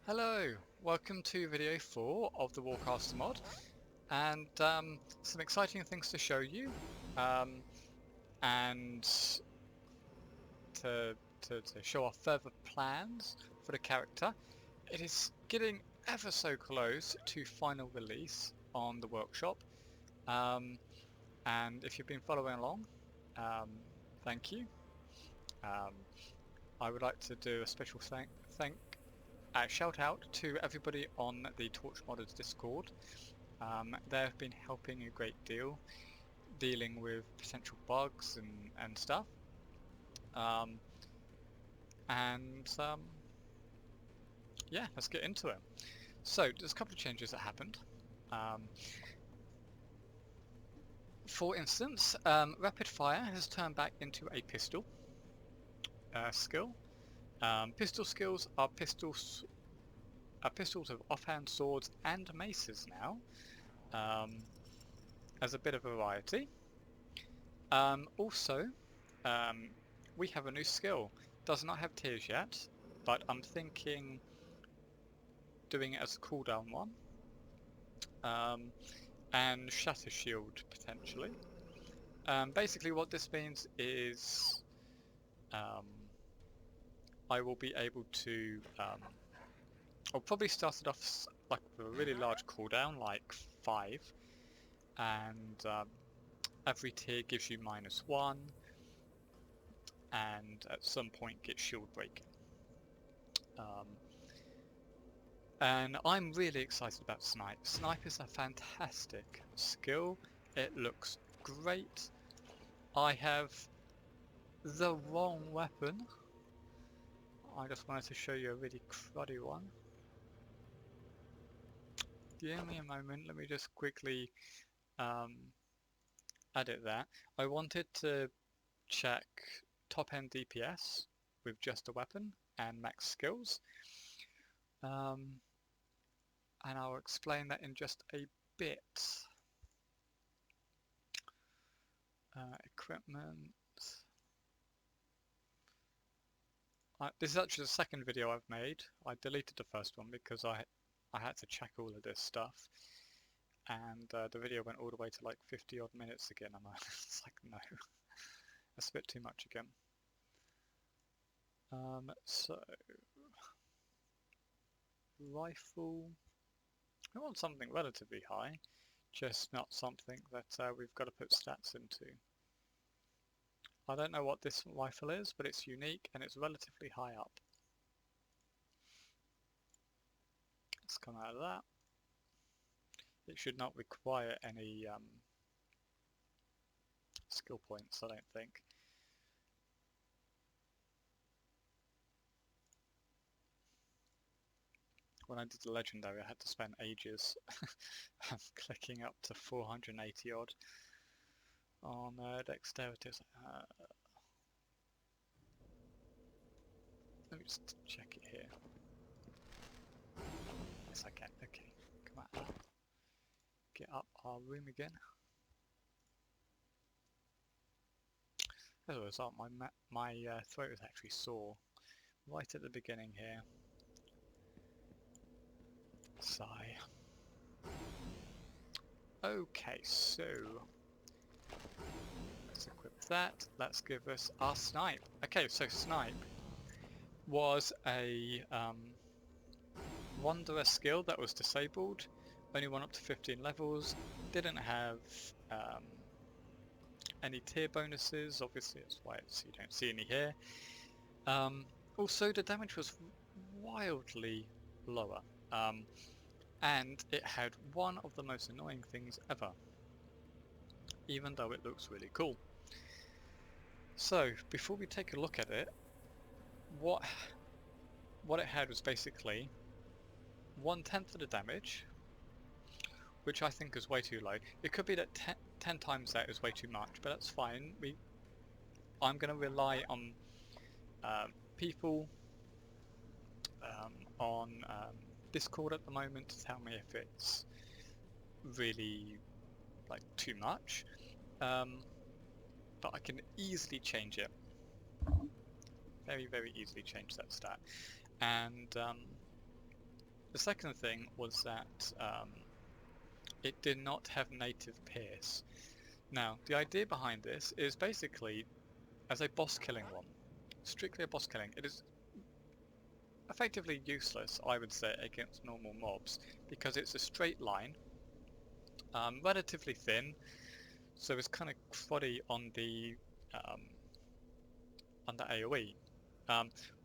Hello, welcome to video 4 of the Warcaster mod, and some exciting things to show you, and to show off further plans for the character. It is getting ever so close to final release on the workshop, and if you've been following along, thank you. I would like to do a special shout out to everybody on the Torch Modders Discord. They've been helping a great deal, dealing with potential bugs and stuff. Yeah, let's get into it. So, there's a couple of changes that happened. For instance, Rapid Fire has turned back into a pistol skill. Pistol skills are pistols of offhand swords and maces now, as a bit of variety. Also, we have a new skill. Does not have tears yet, but I'm thinking doing it as a cooldown one. And Shatter Shield potentially. Basically what this means is I will be able to I'll probably start it off like with a really large cooldown, like 5, and every tier gives you -1, and at some point get shield breaking. And I'm really excited about Snipe. Snipe is a fantastic skill. It looks great. I have the wrong weapon. I just wanted to show you a really cruddy one. Give me a moment, let me just quickly edit that. I wanted to check top end DPS with just a weapon and max skills. And I'll explain that in just a bit. Equipment. This is actually the second video I've made. I deleted the first one because I had to check all of this stuff, and the video went all the way to like 50 odd minutes again. It's like, no, that's a bit too much again. So rifle. I want something relatively high, just not something that we've got to put stats into. I don't know what this rifle is, but it's unique and it's relatively high up. Let's come out of that. It should not require any skill points, I don't think. When I did the legendary, I had to spend ages clicking up to 480 odd on dexterity. Let me just check it here. Yes, I can. Okay, come on. Get up our room again. As a result, my throat is actually sore right at the beginning here. Sigh. Okay, so let's equip that. Let's give us our Snipe. Okay, so Snipe was a wanderer skill that was disabled, only went up to 15 levels, didn't have any tier bonuses, obviously that's why you don't see any here. Also the damage was wildly lower, and it had one of the most annoying things ever, even though it looks really cool. So before we take a look at it, what it had was basically 1/10 of the damage, which I think is way too low. It could be that 10 times that is way too much, but that's fine. I'm going to rely on people on Discord at the moment to tell me if it's really like too much, but I can easily change it. Very, very easily change that stat. And The second thing was that it did not have native pierce. Now, the idea behind this is basically as a boss killing one. Strictly a boss killing. It is effectively useless, I would say, against normal mobs because it's a straight line, relatively thin, so it's kind of cruddy on the AoE.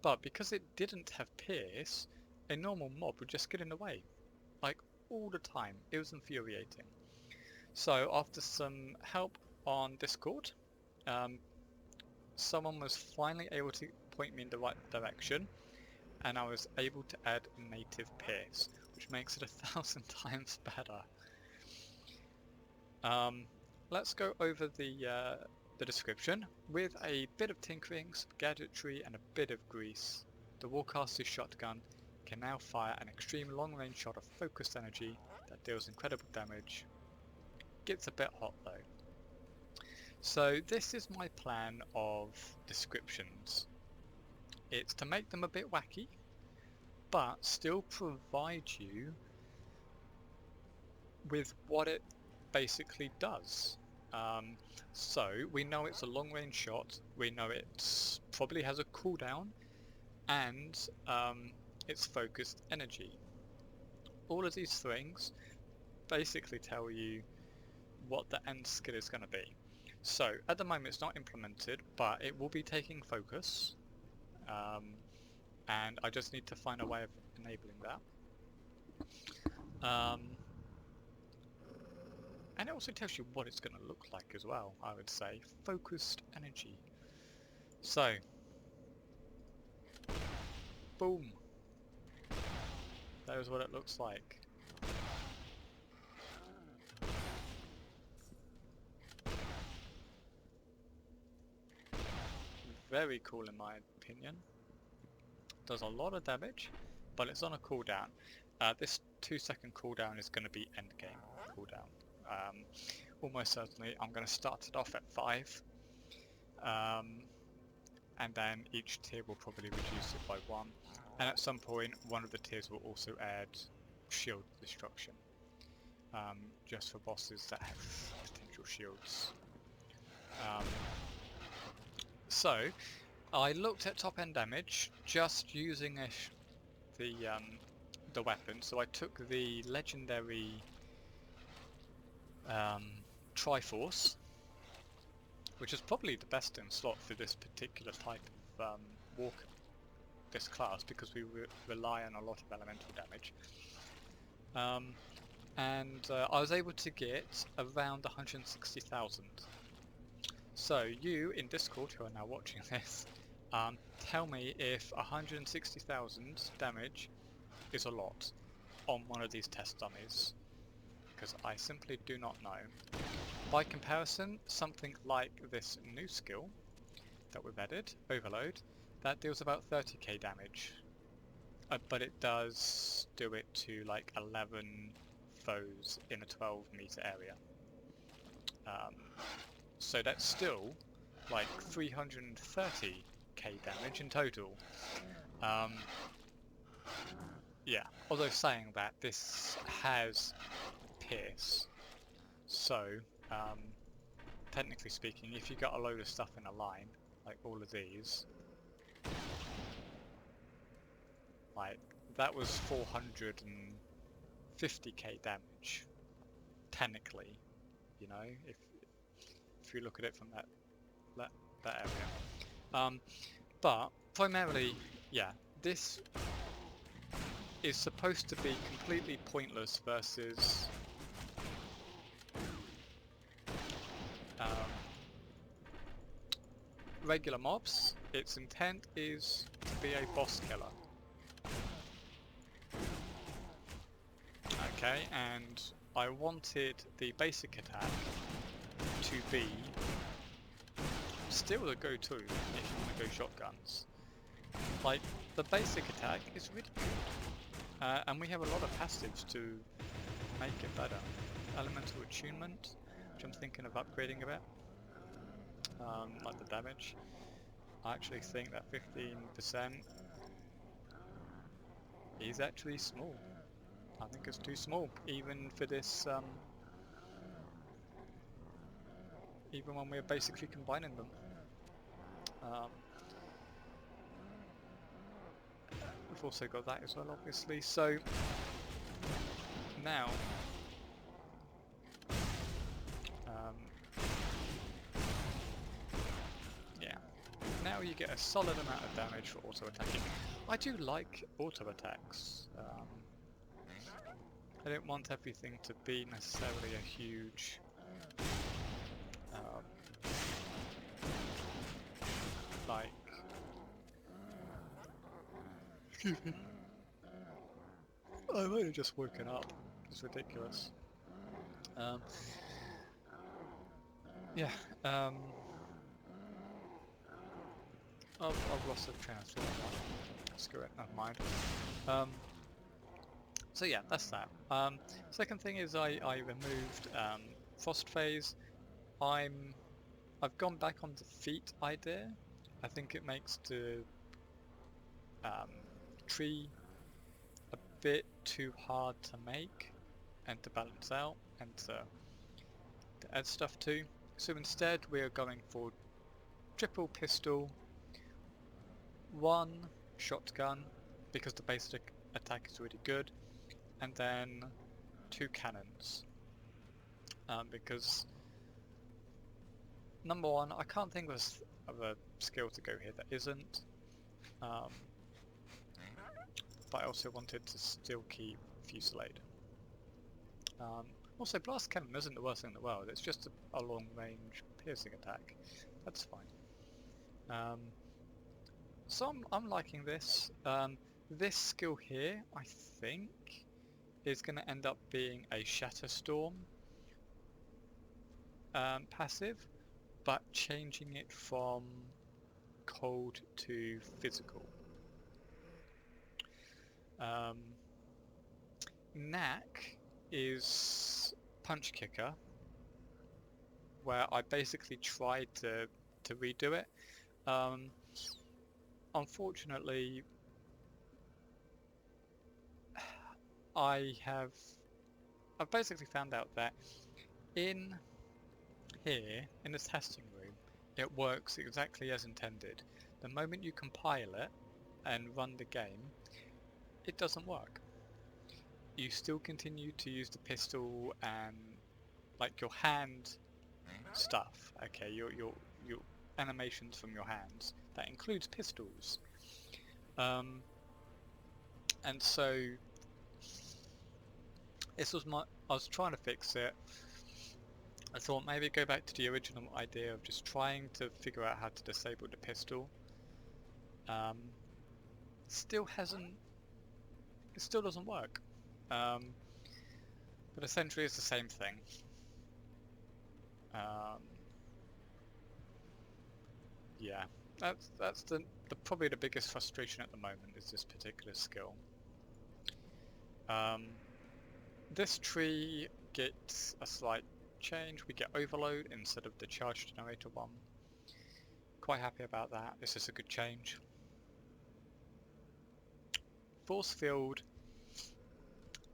But because it didn't have pierce, a normal mob would just get in the way, like all the time. It was infuriating. So after some help on Discord, someone was finally able to point me in the right direction, and I was able to add native pierce, which makes it 1,000 times better. Let's go over the description. With a bit of tinkering, some gadgetry and a bit of grease, the Warcaster shotgun can now fire an extreme long-range shot of focused energy that deals incredible damage. Gets a bit hot though. So this is my plan of descriptions. It's to make them a bit wacky, but still provide you with what it basically does. So we know it's a long range shot, we know it probably has a cooldown, and it's focused energy. All of these things basically tell you what the end skill is going to be. So at the moment it's not implemented, but it will be taking focus, and I just need to find a way of enabling that. And it also tells you what it's going to look like as well, I would say. Focused energy. So, boom. There's what it looks like. Very cool in my opinion. Does a lot of damage, but it's on a cooldown. This 2-second cooldown is going to be endgame cooldown. Almost certainly I'm going to start it off at 5, and then each tier will probably reduce it by 1, and at some point one of the tiers will also add shield destruction, just for bosses that have potential shields. So I looked at top end damage just using the weapon, so I took the legendary Triforce, which is probably the best in slot for this particular type of this class, because we rely on a lot of elemental damage. And I was able to get around 160,000. So you in Discord who are now watching this, tell me if 160,000 damage is a lot on one of these test dummies, because I simply do not know. By comparison, something like this new skill that we've added, Overload, that deals about 30k damage, but it does do it to like 11 foes in a 12 meter area. So that's still like 330k damage in total. Yeah, although saying that, this has pierce, so technically speaking, if you got a load of stuff in a line, like all of these, like that was 450k damage, technically, you know, if you look at it from that area. But primarily, yeah, this is supposed to be completely pointless versus regular mobs. Its intent is to be a boss killer. Okay, and I wanted the basic attack to be still the go-to if you want to go shotguns. Like, the basic attack is really good, and we have a lot of passives to make it better. Elemental attunement, which I'm thinking of upgrading a bit, like the damage. I actually think that 15% is actually small. I think it's too small, even for this, even when we're basically combining them. We've also got that as well, obviously, so now yeah, now you get a solid amount of damage for auto attacking. I do like auto attacks. I don't want everything to be necessarily a huge like, excuse me, I've only just woken up, it's ridiculous. Yeah, I've lost the train of thought on that. Screw it, never mind. So yeah, that's that. Second thing is I removed Frost Phase. I've gone back on the feet idea. I think it makes the tree a bit too hard to make and to balance out and to add stuff to. So instead we're going for triple pistol, 1 shotgun because the basic attack is really good, and then 2 cannons. Because number 1, I can't think of a skill to go here that isn't. But I also wanted to still keep Fusillade. Also, Blast Cannon isn't the worst thing in the world, it's just a long-range piercing attack. That's fine. So I'm liking this. This skill here, I think, is going to end up being a Shatterstorm passive, but changing it from cold to physical. Knack is Punch Kicker, where I basically tried to redo it. Unfortunately, I've basically found out that in here, in the testing room, it works exactly as intended. The moment you compile it and run the game, it doesn't work. You still continue to use the pistol and like your hand stuff. Okay, your animations from your hands. That includes pistols. And so this was I was trying to fix it. I thought maybe go back to the original idea of just trying to figure out how to disable the pistol. Still doesn't work. But essentially it's the same thing. Yeah, that's probably the biggest frustration at the moment is this particular skill. This tree gets a slight change. We get overload instead of the charge generator one. Quite happy about that. This is a good change. Force field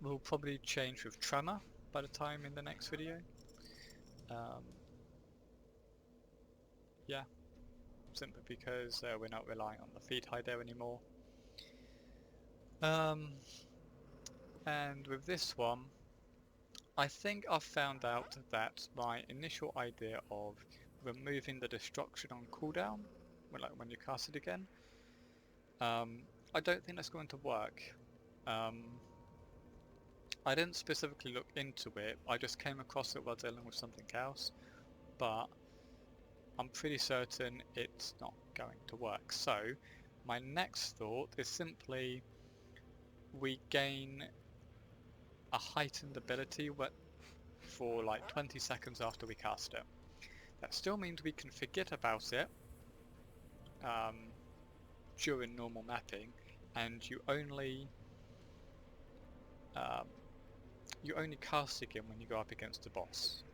will probably change with tremor by the time in the next video. Yeah, simply because we're not relying on the feed high there anymore. And with this one, I think I've found out that my initial idea of removing the destruction on cooldown, when you cast it again, I don't think that's going to work. I didn't specifically look into it, I just came across it while dealing with something else, but I'm pretty certain it's not going to work. So my next thought is simply we gain a heightened ability for like 20 seconds after we cast it. That still means we can forget about it during normal mapping, and you only cast again when you go up against a boss.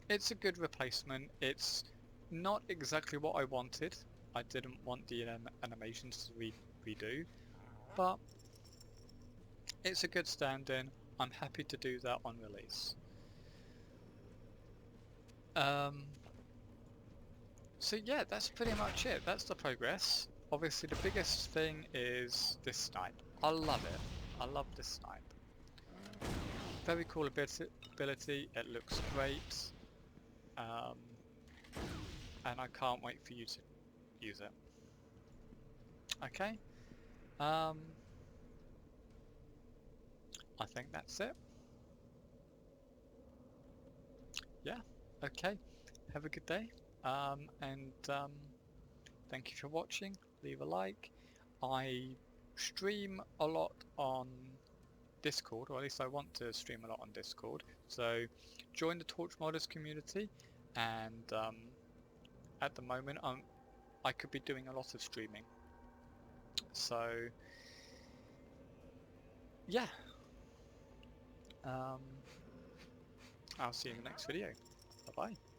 It's a good replacement. It's not exactly what I wanted. I didn't want the animations to redo, but It's a good stand-in. I'm happy to do that on release. So yeah, that's pretty much it. That's the progress. Obviously the biggest thing is this snipe. I love it. I love this snipe. Very cool ability. It looks great. And I can't wait for you to use it. Okay. I think that's it. Yeah. Okay. Have a good day. Thank you for watching. Leave a like. I stream a lot on Discord, or at least I want to stream a lot on Discord. So join the Torch Modders community, and at the moment I could be doing a lot of streaming. So yeah, I'll see you in the next video. Bye bye.